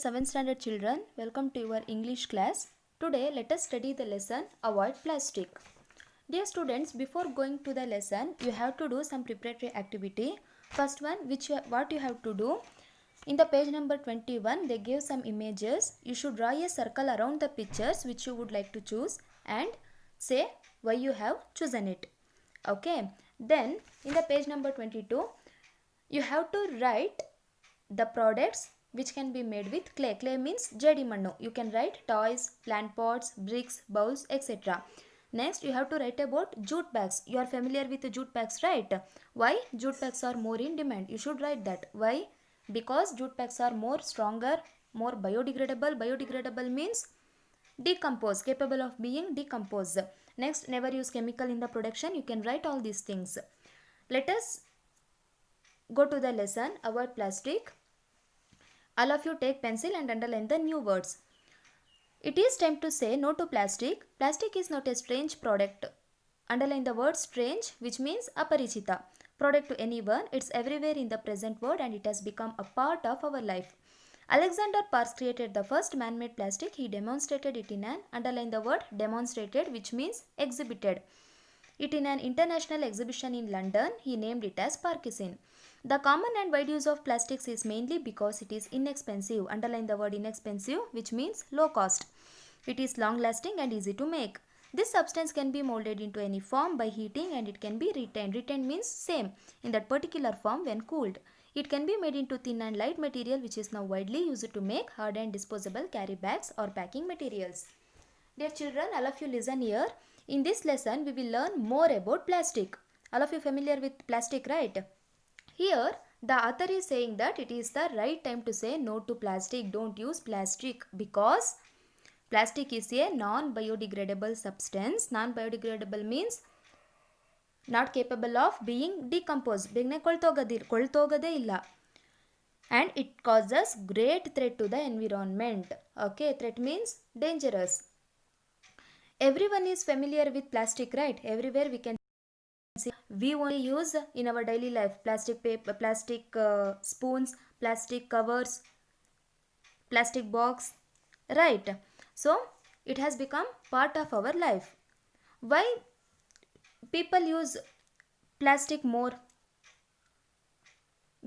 7th standard children, welcome to your English class. Today let us study the lesson Avoid Plastic. Dear students, before going to the lesson, you have to do some preparatory activity. First one, what you have to do, in the page number 21, they give some images. You should draw a circle around the pictures which you would like to choose and say why you have chosen it. Okay, then in the page number 22, you have to write the products which can be made with clay. Clay means jedi mannu. You can write toys, plant pots, bricks, bowls, etc. Next, you have to write about jute bags. You are familiar with jute bags, right? Why jute bags are more in demand? You should write that. Why? Because jute bags are more stronger, more biodegradable. Biodegradable means decompose, capable of being decomposed. Next, never use chemical in the production. You can write all these things. Let us go to the lesson. Avoid plastic. All of you take pencil and underline the new words. It is time to say no to plastic. Plastic is not a strange product. Underline the word strange, which means aparichita. Product to anyone. It's everywhere in the present world and it has become a part of our life. Alexander Parks created the first man-made plastic. He demonstrated it in an, underline the word demonstrated, which means exhibited it in an international exhibition in London. He named it as Parkinson. The common and wide use of plastics is mainly because it is inexpensive. Underline the word inexpensive, which means low cost. It is long lasting and easy to make. This substance can be molded into any form by heating and it can be retained. Retained means same in that particular form when cooled. It can be made into thin and light material which is now widely used to make hard and disposable carry bags or packing materials. Dear children, all of you listen here. In this lesson, we will learn more about plastic. All of you familiar with plastic, right? Here, the author is saying that it is the right time to say no to plastic. Don't use plastic because plastic is a non-biodegradable substance. Non-biodegradable means not capable of being decomposed. ಬೇಗನೆ ಕೊಳ್ತೋಗದೇ ಇಲ್ಲ. And it causes great threat to the environment. Okay, threat means dangerous. Everyone is familiar with plastic, right? Everywhere we can see. We only use in our daily life plastic paper, plastic spoons, plastic covers, plastic box, right? So it has become part of our life. Why people use plastic more?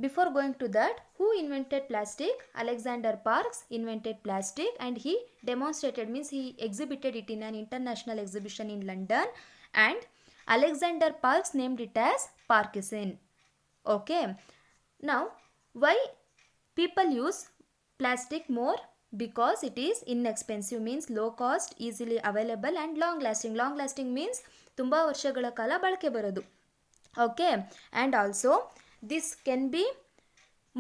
Before going to that, who invented plastic? Alexander Parks invented plastic and he demonstrated, means he exhibited it in an international exhibition in London, and Alexander Parks named it as Parkinson. Okay. Now, why people use plastic more? Because it is inexpensive, means low cost, easily available and long lasting. Long lasting means ತುಂಬಾ ವರ್ಷಗಳ ಕಾಲ ಬಳಕೆ ಬರೋದು. Okay. And also this can be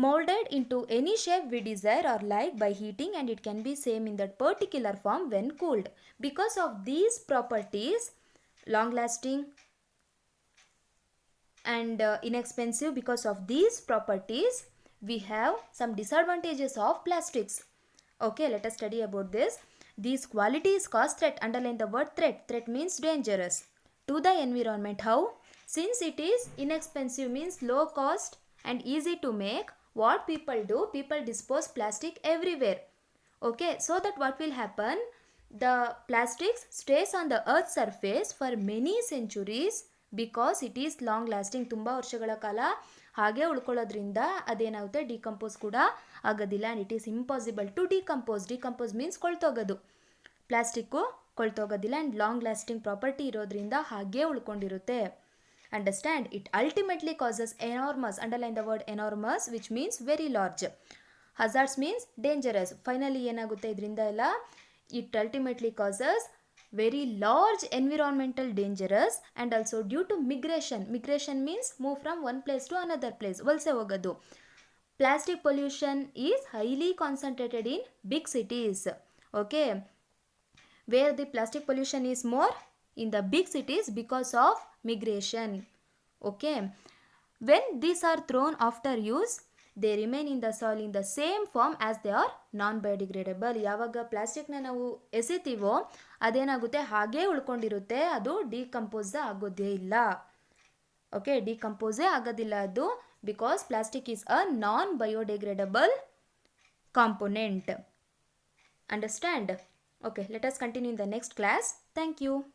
molded into any shape we desire or like by heating and it can be same in that particular form when cooled. Because of these properties, long lasting and inexpensive, because of these properties, we have some disadvantages of plastics. Okay, let us study about this. These qualities cause threat. Underline the word threat. Threat means dangerous to the environment. How? Since it is inexpensive, means low cost and easy to make, what people do? People dispose plastic everywhere. Okay, so that what will happen? The plastics stays on the earth's surface for many centuries because it is long lasting. ತುಂಬಾ ವರ್ಷಗಳ ಕಾಲ ಹಾಗೆ ಉಳ್ಕೊಳ್ಳೋದ್ರಿಂದ ಅದೇನಾಗುತ್ತೆ, decompose ಕೂಡ ಆಗೋದಿಲ್ಲ. And it is impossible to decompose. Decompose means ಕೊಳ್ತೋಗೋದು. Plastic ಕೊಳ್ತೋಗೋದಿಲ್ಲ and long lasting property ಇರೋದ್ರಿಂದ ಹಾಗೆ ಉಳ್ಕೊಂಡಿರುತ್ತೆ. Understand? It ultimately causes enormous, underline the word enormous, which means very large. Hazards means dangerous. Finally ಏನಾಗುತ್ತೆ ಇದರಿಂದ ಎಲ್ಲ? It ultimately causes very large environmental dangerous and also due to migration. Migration means move from one place to another place. ವಲಸೆ ಹೋಗೋದು. Plastic pollution is highly concentrated in big cities. Okay. Where the plastic pollution is more? In the big cities because of migration. Okay. When these are thrown after use, they remain in the soil in the same form as they are non-biodegradable. ಯಾವಾಗ ಪ್ಲಾಸ್ಟಿಕ್ನ ನಾವು ಎಸಿತೀವೋ ಅದೇನಾಗುತ್ತೆ, ಹಾಗೇ ಉಳ್ಕೊಂಡಿರುತ್ತೆ, ಅದು decompose ಆಗೋದೇ ಇಲ್ಲ. Okay, ಡಿಕಂಪೋಸೇ ಆಗೋದಿಲ್ಲ ಅದು, because plastic is a non biodegradable component. Understand? Okay, let us continue in the next class. Thank you.